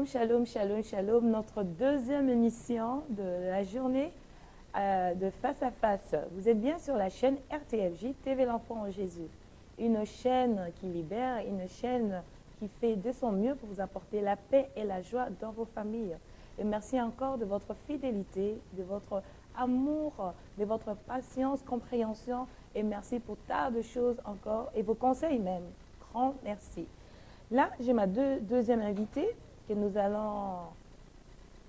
shalom, shalom, shalom. Notre deuxième émission de la journée de Face à Face. Vous êtes bien sur la chaîne RTFJ, TV L'Enfant en Jésus. Une chaîne qui libère, une chaîne qui fait de son mieux pour vous apporter la paix et la joie dans vos familles. Et merci encore de votre fidélité, de votre amour, de votre patience, compréhension. Et merci pour tant de choses encore et vos conseils même. Grand merci. Là, j'ai ma deuxième invitée que nous allons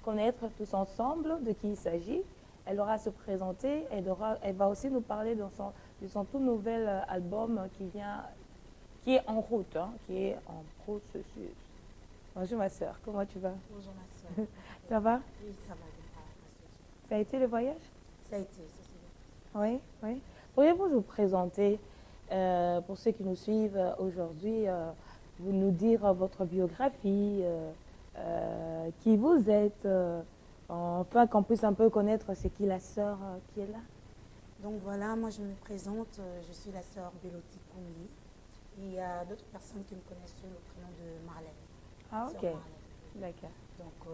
connaître tous ensemble de qui il s'agit. Elle aura à se présenter, elle va aussi nous parler de son tout nouvel album qui est en route, qui est en processus. Bonjour ma soeur, comment tu vas? Bonjour ma soeur. Ça va? Oui, ça va bien. Ça a été le voyage? Ça a été, ça s'est bien passé. Oui, oui. Pourriez-vous vous présenter, pour ceux qui nous suivent aujourd'hui, vous nous dire votre biographie, qui vous êtes, enfin qu'on puisse un peu connaître c'est qui la sœur qui est là. Donc voilà, moi je me présente, je suis la sœur Beloti Koumi. Il y a d'autres personnes qui me connaissent sous le prénom de Marlène. Ah Sœur ok, Marlène. d'accord. Donc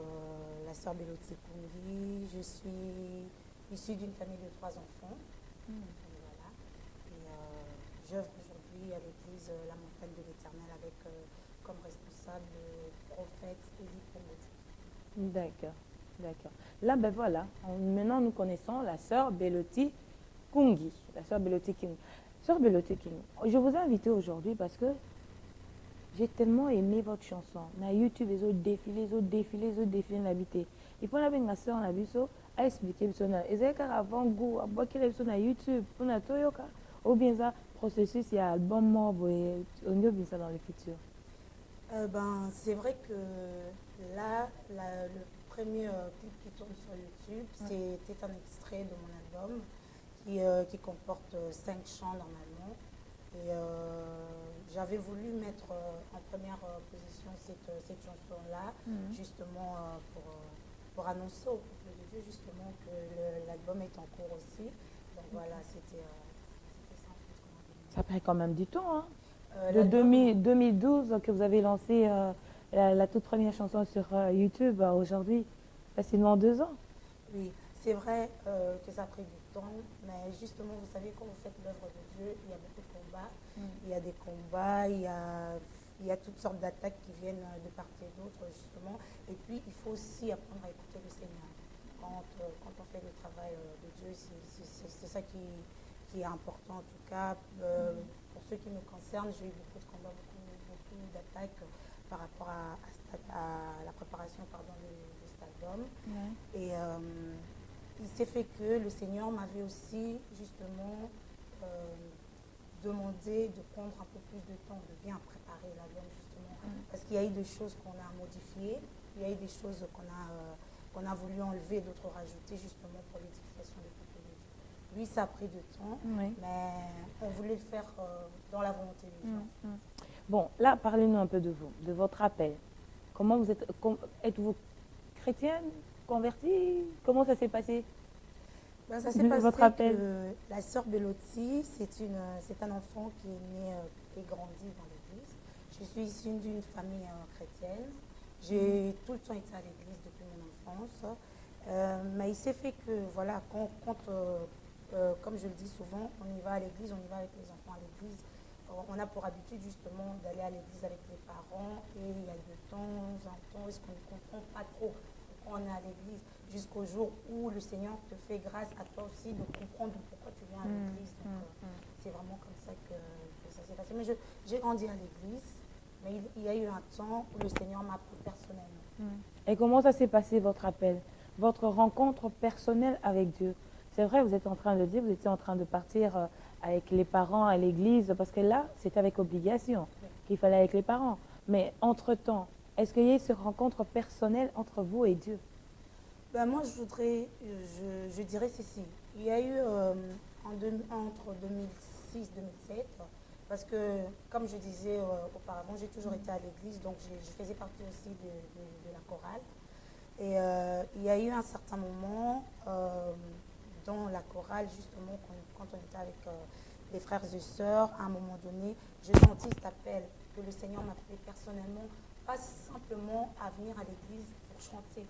la sœur Beloti Koumi, je suis issue d'une famille de 3 enfants. Donc, voilà. Et j'œuvre aujourd'hui à l'église La Montagne de l'Éternel avec comme responsable le prophète Élie Pomodi. D'accord, d'accord. Là, ben voilà, maintenant nous connaissons la sœur Beloti Kungi. La sœur Beloti Kungi. Sœur Beloti Kungi, je vous ai invité aujourd'hui parce que j'ai tellement aimé votre chanson. Na YouTube, les autres défilés, l'habité. Il faut la ma sœur, on a vu ça, à expliquer ça. Et c'est avant goût, à boire qu'il sur YouTube, pour la Toyoka, ou bien ça, processus, il y a un album mort, on y a bien ça dans le futur. C'est vrai que là, le premier clip qui tourne sur YouTube, c'était un extrait de mon album qui comporte 5 chants normalement. Et j'avais voulu mettre en première position cette chanson-là, justement pour annoncer au peuple de Dieu justement que l'album est en cours aussi. Donc voilà, c'était ça en fait qu'on avait mis. Ça fait quand même du temps, hein? De L'album, 2012 que vous avez lancé la toute première chanson sur YouTube, aujourd'hui, facilement 2 ans. oui, c'est vrai que ça a pris du temps, mais justement, vous savez, quand vous faites l'œuvre de Dieu, il y a beaucoup de combats. Il y a des combats, il y a toutes sortes d'attaques qui viennent de part et d'autre, justement. Et puis, il faut aussi apprendre à écouter le Seigneur. Quand on fait le travail de Dieu, c'est ça qui est important, en tout cas. Pour ce qui me concerne, j'ai eu beaucoup de combats, beaucoup d'attaques par rapport à la préparation de cet album. Et il s'est fait que le Seigneur m'avait aussi justement demandé de prendre un peu plus de temps, de bien préparer l'album justement. Parce qu'il y a eu des choses qu'on a modifiées, il y a eu des choses qu'on a voulu enlever, d'autres rajouter justement pour l'édification du peuple de Dieu. Lui, ça a pris du temps, mais on voulait le faire dans la volonté de Dieu. Bon, là, parlez-nous un peu de vous, de votre appel. Comment vous êtes-vous chrétienne, convertie? Comment ça s'est passé? Ça s'est passé Votre appel. que la sœur Beloti, c'est un enfant qui est né et grandi dans l'église. Je suis issue d'une famille chrétienne. J'ai tout le temps été à l'église depuis mon enfance. Mais il s'est fait que, voilà, comme je le dis souvent, on y va à l'église, on y va avec les enfants à l'église. On a pour habitude justement d'aller à l'église avec les parents et il y a de temps en temps, est-ce qu'on ne comprend pas trop pourquoi on est à l'église jusqu'au jour où le Seigneur te fait grâce à toi aussi de comprendre pourquoi tu viens à l'église. Donc c'est vraiment comme ça que ça s'est passé. Mais j'ai grandi à l'église, mais il y a eu un temps où le Seigneur m'a appris personnellement. Et comment ça s'est passé, votre appel? Votre rencontre personnelle avec Dieu? C'est vrai, vous êtes en train de dire, vous étiez en train de partir avec les parents à l'église, parce que là, c'est avec obligation qu'il fallait avec les parents. Mais entre-temps, est-ce qu'il y a eu cette rencontre personnelle entre vous et Dieu? Moi, je dirais ceci. Il y a eu entre 2006 et 2007, parce que, comme je disais auparavant, j'ai toujours été à l'église, donc je faisais partie aussi de la chorale. Et il y a eu un certain moment dans la chorale, justement, quand on était avec les frères et sœurs, à un moment donné, j'ai senti cet appel que le Seigneur m'appelait personnellement pas simplement à venir à l'église pour chanter,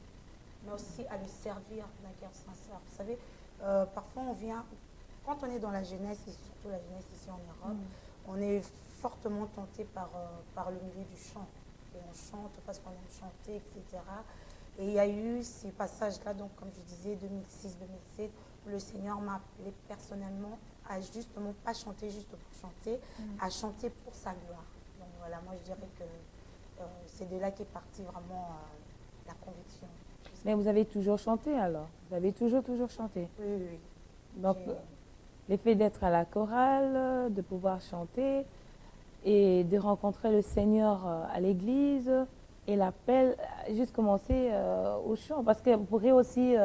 mais aussi à le servir d'un cœur sincère. Vous savez, parfois on vient, quand on est dans la jeunesse, et surtout la jeunesse ici en Europe, on est fortement tenté par le milieu du chant. Et on chante parce qu'on aime chanter, etc. Et il y a eu ces passages-là, donc comme je disais, 2006-2007, où le Seigneur m'a appelé personnellement à justement pas chanter juste pour chanter, à chanter pour sa gloire. Donc voilà, moi je dirais que c'est de là qu'est partie vraiment la conviction. Mais vous avez toujours chanté alors? Vous avez toujours chanté? Oui, oui, oui. Donc, l'effet d'être à la chorale, de pouvoir chanter et de rencontrer le Seigneur à l'église et l'appel, juste commencer au chant. Parce que vous pourrez aussi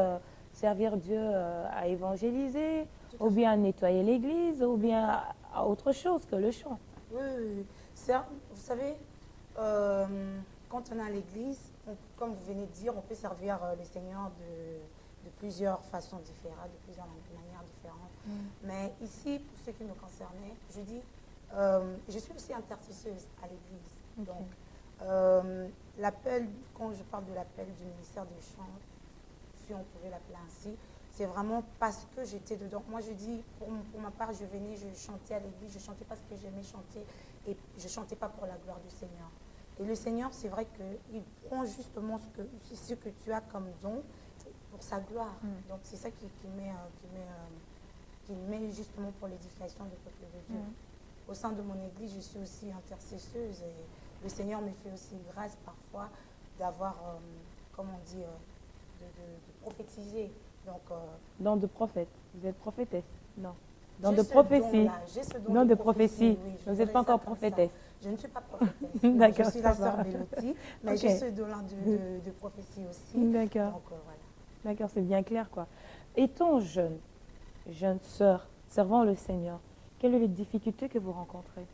servir Dieu à évangéliser, ou bien à nettoyer l'église, ou bien à autre chose que le chant. Oui, oui, oui. Vous savez, quand on est à l'église, comme vous venez de dire, on peut servir le Seigneur de plusieurs façons différentes, de plusieurs manières différentes. Mais ici, pour ce qui me concernait, je dis, je suis aussi intercesseuse à l'église. Okay. Donc, l'appel, quand je parle de l'appel du ministère des chants, si on pouvait l'appeler ainsi, c'est vraiment parce que j'étais dedans. Moi, je dis, pour ma part, je venais, je chantais à l'église, je chantais parce que j'aimais chanter et je ne chantais pas pour la gloire du Seigneur. Et le Seigneur, c'est vrai qu'il prend justement ce que tu as comme don pour sa gloire. Donc, c'est ça qui met justement pour l'édification du peuple de Dieu. Au sein de mon église, je suis aussi intercesseuse et le Seigneur me fait aussi grâce parfois d'avoir, comment on dit, de prophétiser. Donc, don de prophète. Vous êtes prophétesse? Non. Don j'ai de ce prophétie. j'ai ce don Non de prophétie. oui, Vous n'êtes pas encore prophétesse. Je ne suis pas prophétesse. D'accord, je suis la sœur Mélodie, mais Ok. j'ai ce don-là de prophétie aussi. D'accord. Donc, voilà. D'accord, c'est bien clair, quoi. Étant jeune sœur, servant le Seigneur, quelles sont les difficultés que vous rencontrez?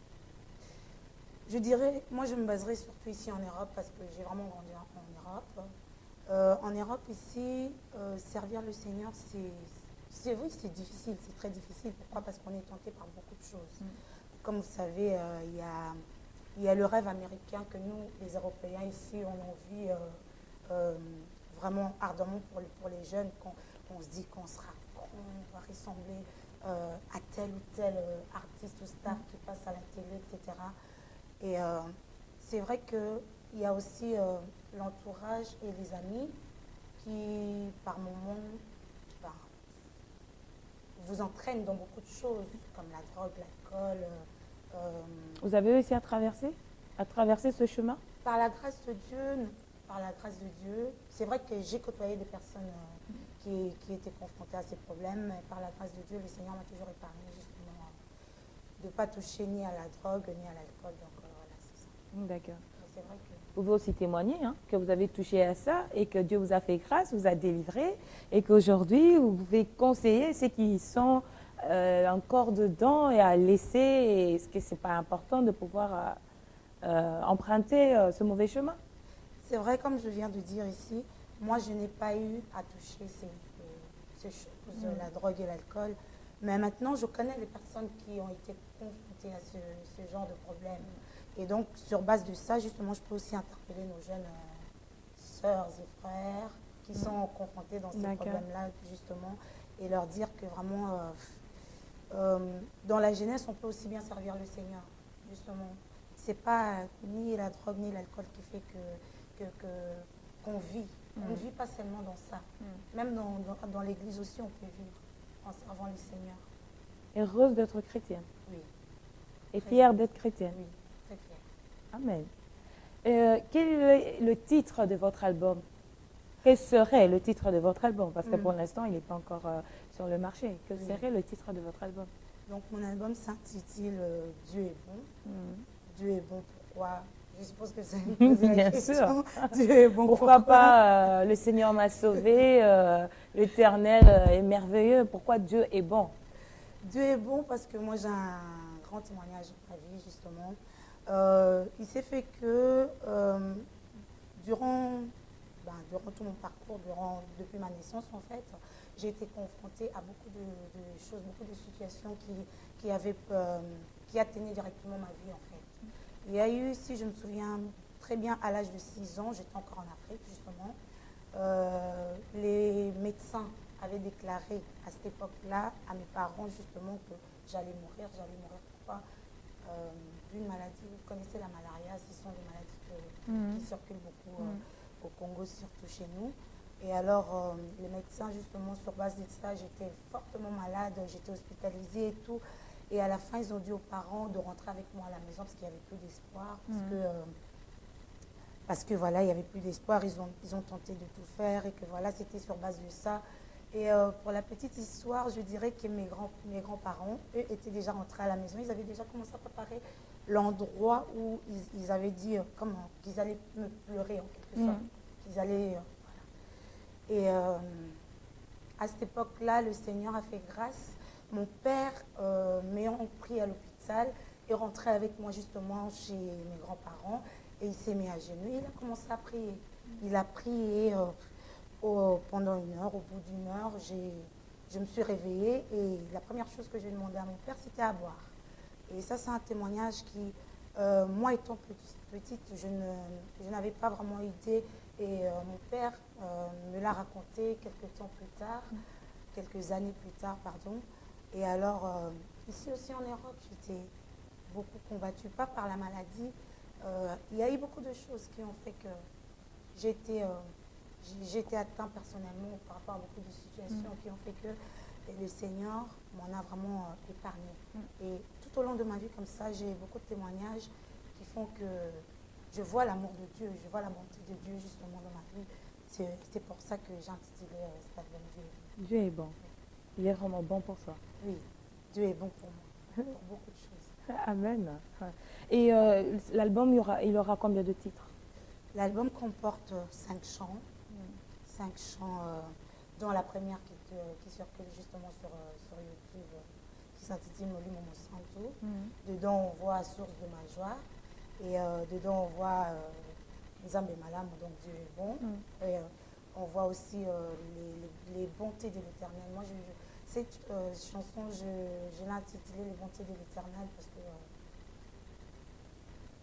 Je dirais, moi je me baserai surtout ici en Europe parce que j'ai vraiment grandi en Europe. En Europe ici, servir le Seigneur, c'est vrai, c'est difficile, c'est très difficile. Pourquoi? Parce qu'on est tenté par beaucoup de choses. Comme vous savez, il y a le rêve américain que nous, les Européens ici, on a envie vraiment ardemment pour les jeunes, qu'on se dit qu'on sera grand, on va ressembler à tel ou tel artiste ou star qui passe à la télé, etc. Et c'est vrai qu'il y a aussi l'entourage et les amis qui, par moments, vous entraînent dans beaucoup de choses, comme la drogue, l'alcool. Vous avez réussi à traverser ce chemin? Par la grâce de Dieu, c'est vrai que j'ai côtoyé des personnes qui étaient confrontées à ces problèmes, mais par la grâce de Dieu, le Seigneur m'a toujours épargné justement de ne pas toucher ni à la drogue ni à l'alcool. Donc voilà, c'est ça. D'accord. C'est vrai que... Vous pouvez aussi témoigner que vous avez touché à ça et que Dieu vous a fait grâce, vous a délivré et qu'aujourd'hui, vous pouvez conseiller ceux qui sont encore dedans et à laisser, est-ce que ce n'est pas important de pouvoir emprunter ce mauvais chemin? C'est vrai, comme je viens de dire ici, moi je n'ai pas eu à toucher ces choses, la drogue et l'alcool, mais maintenant je connais les personnes qui ont été confrontées à ce genre de problème. Et donc, sur base de ça, justement, je peux aussi interpeller nos jeunes sœurs et frères qui sont confrontés dans ces problèmes-là, justement, et leur dire que vraiment, dans la jeunesse, on peut aussi bien servir le Seigneur, justement. Ce n'est pas ni la drogue ni l'alcool qui fait qu'on vit. On ne vit pas seulement dans ça. Même dans l'église aussi, on peut vivre en servant le Seigneur. Heureuse d'être chrétienne. Oui. Et fière d'être chrétienne. Oui, très fière. Amen. Quel est le titre de votre album? Quel serait le titre de votre album? Parce que pour l'instant, il n'est pas encore sur le marché. Quel serait le titre de votre album? Donc, mon album s'intitule Dieu est bon. Dieu est bon, pourquoi? Je suppose que c'est une Bien question. sûr. Dieu est bon, Pourquoi pas le Seigneur m'a sauvé, l'Éternel est merveilleux. Pourquoi Dieu est bon? Dieu est bon parce que moi j'ai un grand témoignage dans ma vie justement. Il s'est fait que durant tout mon parcours, depuis ma naissance en fait, j'ai été confrontée à beaucoup de choses, beaucoup de situations qui atteignaient directement ma vie en fait. Il y a eu, si je me souviens très bien à l'âge de 6 ans, j'étais encore en Afrique justement. Les médecins avaient déclaré à cette époque-là à mes parents justement que j'allais mourir. Pourquoi d'une maladie, vous connaissez la malaria, ce sont des maladies qui circulent beaucoup au Congo, surtout chez nous. Et alors, les médecins, justement, sur base de ça, j'étais fortement malade, j'étais hospitalisée et tout. Et à la fin, ils ont dit aux parents de rentrer avec moi à la maison parce qu'il n'y avait plus d'espoir. Parce que voilà, il n'y avait plus d'espoir. Ils ont tenté de tout faire et que voilà, c'était sur base de ça. Et pour la petite histoire, je dirais que mes grands-parents, eux, étaient déjà rentrés à la maison. Ils avaient déjà commencé à préparer l'endroit où ils avaient dit qu'ils allaient me pleurer en quelque sorte. Qu'ils allaient... Et à cette époque-là, le Seigneur a fait grâce. Mon père, m'ayant pris à l'hôpital, est rentré avec moi justement chez mes grands-parents et il s'est mis à genoux. Il a commencé à prier. Il a prié pendant 1 heure. Au bout d'1 heure, je me suis réveillée et la première chose que j'ai demandé à mon père, c'était à boire. Et ça, c'est un témoignage qui, moi étant petite, je n'avais pas vraiment idée. Et mon père me l'a raconté quelques années plus tard, pardon. Et alors, ici aussi en Europe, j'étais beaucoup combattue, pas par la maladie. Il y a eu beaucoup de choses qui ont fait que j'ai été atteinte personnellement par rapport à beaucoup de situations qui ont fait que le Seigneur m'en a vraiment épargné. Et tout au long de ma vie comme ça, j'ai beaucoup de témoignages qui font que je vois l'amour de Dieu, je vois la bonté de Dieu justement dans ma vie. C'est pour ça que j'ai intitulé cet album Dieu. Dieu est bon. Il est vraiment bon pour toi. Oui, Dieu est bon pour moi, pour beaucoup de choses. Amen. Et l'album, il aura combien de titres? L'album comporte 5 chants. 5 chants, dont la première qui circule justement sur YouTube, qui s'intitule Moli Momo Santo. Dedans, on voit Source de ma joie. Et dedans, on voit Nzambe Malamu, donc Dieu est bon. Et on voit aussi les bontés de l'Éternel. Moi, cette chanson, je l'ai intitulée Les bontés de l'Éternel parce que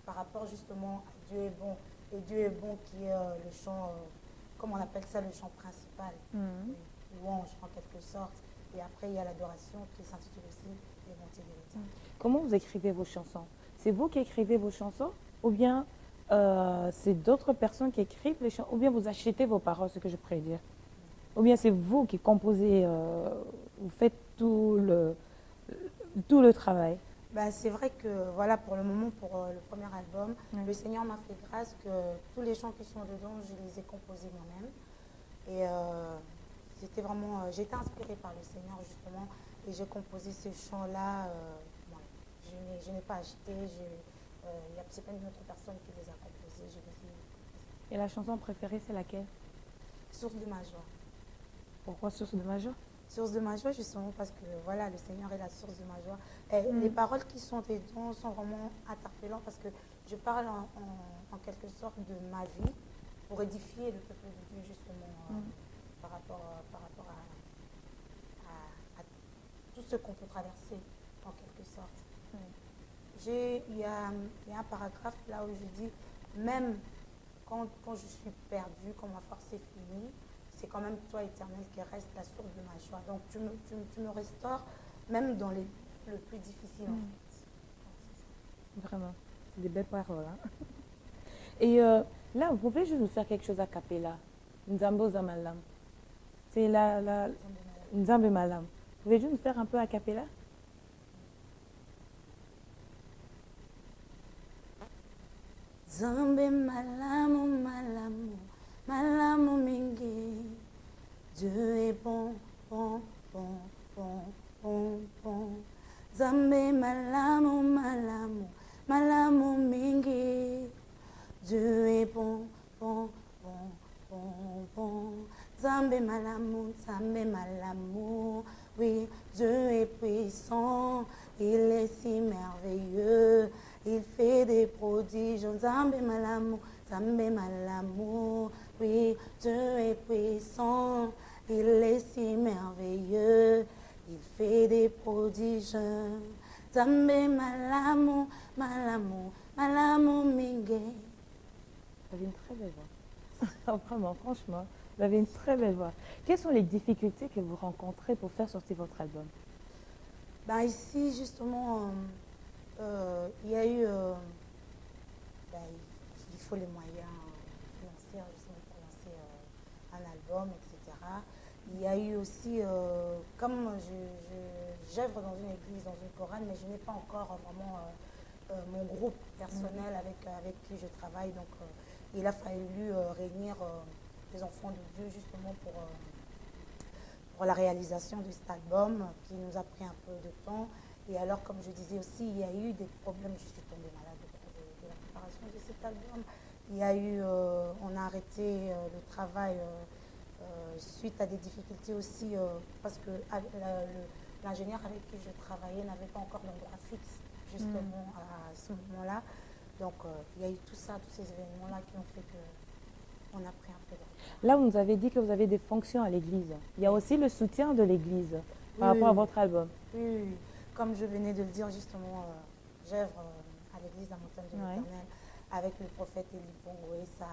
par rapport justement à Dieu est bon, et Dieu est bon qui est le chant, comme on appelle ça, le chant principal, louange en quelque sorte. Et après, il y a l'adoration qui s'intitule aussi Les bontés de l'Éternel. Comment vous écrivez vos chansons? C'est vous qui écrivez vos chansons ou bien c'est d'autres personnes qui écrivent les chansons, ou bien vous achetez vos paroles, ce que je pourrais dire, ou bien c'est vous qui composez, vous faites tout le travail? C'est vrai que voilà, pour le moment, pour le premier album, le Seigneur m'a fait grâce que tous les chants qui sont dedans, je les ai composés moi-même. Et c'était vraiment, j'étais inspirée par le Seigneur justement, et j'ai composé ces chants-là. Je n'ai pas acheté, c'est pas une autre personne qui les a composés. Et la chanson préférée, c'est laquelle? Source de ma joie. Pourquoi Source de ma joie? Source de ma joie, justement, parce que voilà, le Seigneur est la source de ma joie. Et les paroles qui sont dedans sont vraiment interpellantes parce que je parle en quelque sorte de ma vie pour édifier le peuple de Dieu, justement, par rapport à tout ce qu'on peut traverser, en quelque sorte. Il y a un paragraphe là où je dis, même quand je suis perdue, quand ma force est finie, c'est quand même toi, Éternel, qui reste la source de ma joie. Donc tu me restaures, même dans le plus difficile, en fait. Vraiment, c'est des belles paroles. Hein? Et là, vous pouvez juste nous faire quelque chose a cappella. Nzambo Zamalam. C'est la Nzambe Malam. Vous pouvez juste nous faire un peu a cappella? Zambe malamu, malamu, malamu mingi. Dieu est bon, bon, bon, bon, bon, bon. Zambe malamu, malamu, malamu mingi. Dieu est bon, bon, bon, bon, bon. Zambe malamu, zambe malamu. Oui, Dieu est puissant, il est si merveilleux. Il fait des prodiges, Zambe malamu, oui, Dieu est puissant, il est si merveilleux, il fait des prodiges, Zambe malamu, malamu, malamu mingi, Vous avez une très belle voix. Ah, vraiment, franchement, vous avez une très belle voix. Quelles sont les difficultés que vous rencontrez pour faire sortir votre album? Ben, ici, justement, il y a eu, ben, il faut les moyens financiers justement pour lancer un album, etc. Il y a eu aussi, comme j'œuvre dans une église, dans une chorale, mais je n'ai pas encore vraiment mon groupe personnel avec qui je travaille. Donc, il a fallu réunir les enfants de Dieu justement pour la réalisation de cet album qui nous a pris un peu de temps. Et alors, comme je disais aussi, il y a eu des problèmes. Je suis tombée malade de la préparation de cet album. Il y a eu, on a arrêté le travail suite à des difficultés aussi, parce que l'ingénieur avec qui je travaillais n'avait pas encore d'endroit fixe, justement, à ce moment-là. Donc, il y a eu tout ça, tous ces événements-là qui ont fait qu'on a pris un peu de retard. Là, vous nous avez dit que vous avez des fonctions à l'église. Il y a aussi le soutien de l'église par rapport à votre album. Oui, comme je venais de le dire, justement, j'œuvre à l'église de la montagne de l'Éternel avec le prophète Élie Pongo et sa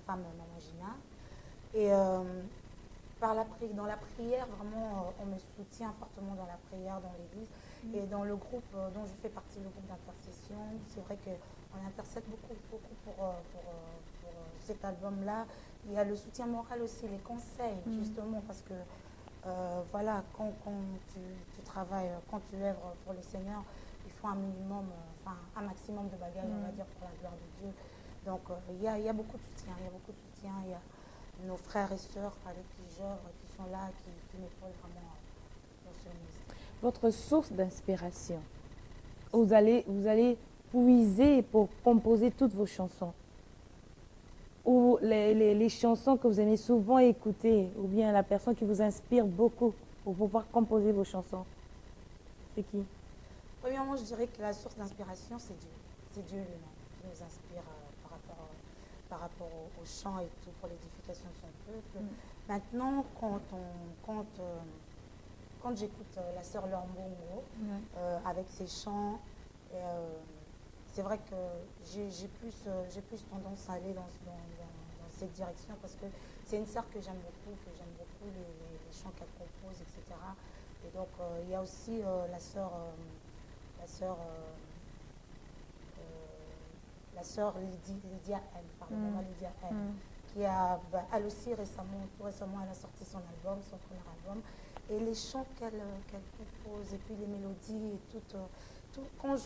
femme Maman Gina. Et dans la prière, vraiment, on me soutient fortement dans la prière, dans l'église. Et dans le groupe dont je fais partie, le groupe d'intercession, c'est vrai qu'on intercède beaucoup pour cet album-là. Il y a le soutien moral aussi, les conseils, justement, parce que voilà, quand tu travailles, quand tu œuvres pour le Seigneur, il faut un minimum, un maximum de bagages, on va dire, pour la gloire de Dieu. Donc, il y a beaucoup de soutien, il y a nos frères et sœurs avec qui j'œuvre, qui sont là, qui m'épaulent vraiment dans ce ministère. Votre source d'inspiration, vous allez puiser pour composer toutes vos chansons, ou les chansons que vous aimez souvent écouter, ou bien la personne qui vous inspire beaucoup pour pouvoir composer vos chansons, c'est qui? Premièrement, je dirais que la source d'inspiration, c'est Dieu. C'est Dieu lui-même qui nous inspire par rapport au chant et tout, pour l'édification de son peuple. Maintenant, quand j'écoute la sœur Lormongo avec ses chants, c'est vrai que j'ai plus tendance à aller dans cette direction, parce que c'est une sœur que j'aime beaucoup les chants qu'elle compose, etc. Et donc, il y a aussi la sœur Lydia M, maman Lydia M, qui a, elle aussi tout récemment, elle a sorti son album, son premier album, et les chants qu'elle compose, et puis les mélodies, et quand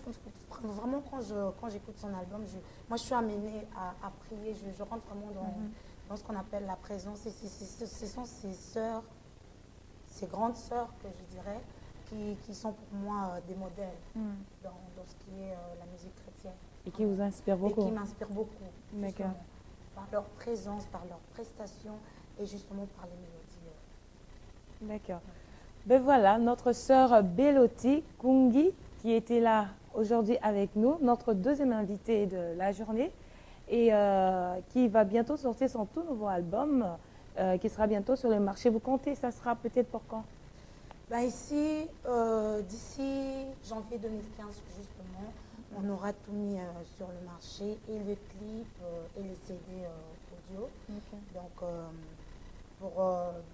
j'écoute son album, moi je suis amenée à prier, je rentre vraiment dans ce qu'on appelle la présence, et ce sont ces sœurs, ces grandes sœurs que je dirais, qui sont pour moi des modèles dans ce qui est la musique chrétienne. Et qui vous inspirent beaucoup. Et qui m'inspirent beaucoup. D'accord. Par leur présence, par leurs prestations et justement par les mélodies. D'accord. Ben voilà, notre sœur Beloti Kungi qui était là aujourd'hui avec nous, notre deuxième invitée de la journée, et qui va bientôt sortir son tout nouveau album qui sera bientôt sur le marché. Vous comptez, ça sera peut-être pour quand? Ben ici, d'ici janvier 2015 justement, on aura tout mis sur le marché, et le clip et les CD audio. Okay. Donc pour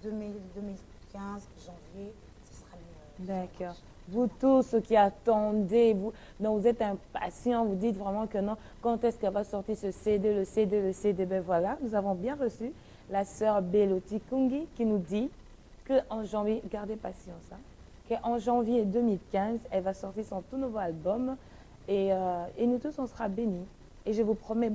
2015, janvier, ce sera mis. D'accord. Vous tous qui attendez, vous êtes impatients, vous dites vraiment que non, quand est-ce qu'elle va sortir ce CD, le CD, ben voilà, nous avons bien reçu la sœur Beloti Kungi qui nous dit qu'en janvier, gardez patience, qu'en janvier 2015, elle va sortir son tout nouveau album, et nous tous, on sera bénis. Et je vous promets,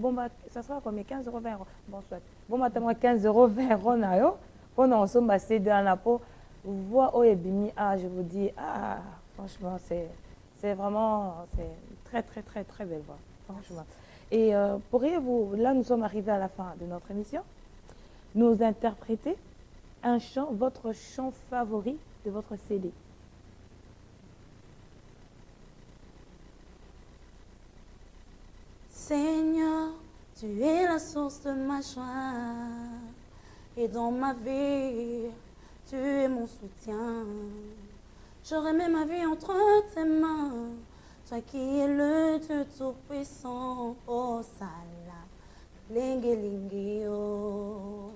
ça sera combien? 15 euros, 20 euros. Bon, soit. Bon, maintenant, 15 euros, 20 euros, on en somme assez dans la peau. Voix au ebimi, je vous dis, franchement, c'est vraiment, c'est très, très, très, très belle voix, franchement. Et pourriez-vous, là, nous sommes arrivés à la fin de notre émission, nous interpréter un chant, votre chant favori de votre CD? Seigneur, tu es la source de ma joie, et dans ma vie, tu es mon soutien. Je remets ma vie entre tes mains, toi qui es le Dieu tout-puissant. Oh, Salah, Lingi-lingi-oh.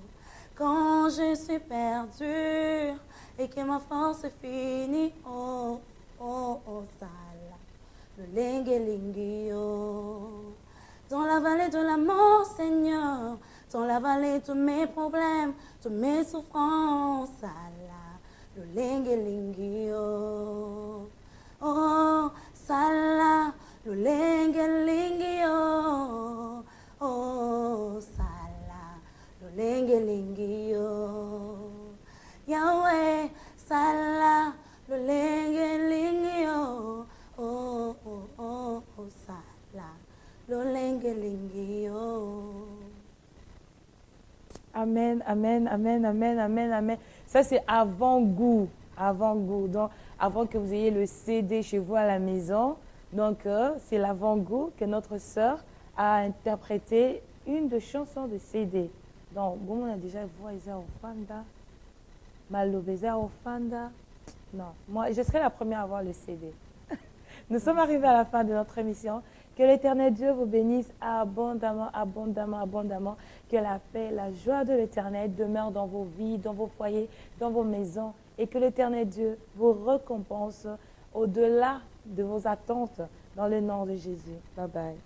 Quand je suis perdue et que ma force est finie, oh, oh, oh, sala. Le lingi-lingi-oh. Dans la vallée de la mort, Seigneur, dans la vallée de mes problèmes, de mes souffrances, sala. Le lingi-lingi-oh. Oh, sala. Le lingi-lingi-oh. Oh, sala. Le lingi-lingi-oh. Yahweh, sala. Le lingi-lingi-oh. Oh, oh, oh, oh, sala. Le lingi-lingi-oh. Amen, amen, amen, amen, amen, amen. Ça, c'est avant-goût. Avant-goût. Donc, avant que vous ayez le CD chez vous à la maison. Donc, c'est l'avant-goût que notre sœur a interprété une des chansons de CD. Donc, bon, on a déjà vu Isa Ofanda, Malobeza Ofanda. Non, moi, je serai la première à avoir le CD. Nous sommes arrivés à la fin de notre émission. Que l'Éternel Dieu vous bénisse abondamment, abondamment, abondamment. Que la paix, la joie de l'Éternel demeure dans vos vies, dans vos foyers, dans vos maisons. Et que l'Éternel Dieu vous récompense au-delà de vos attentes dans le nom de Jésus. Bye bye.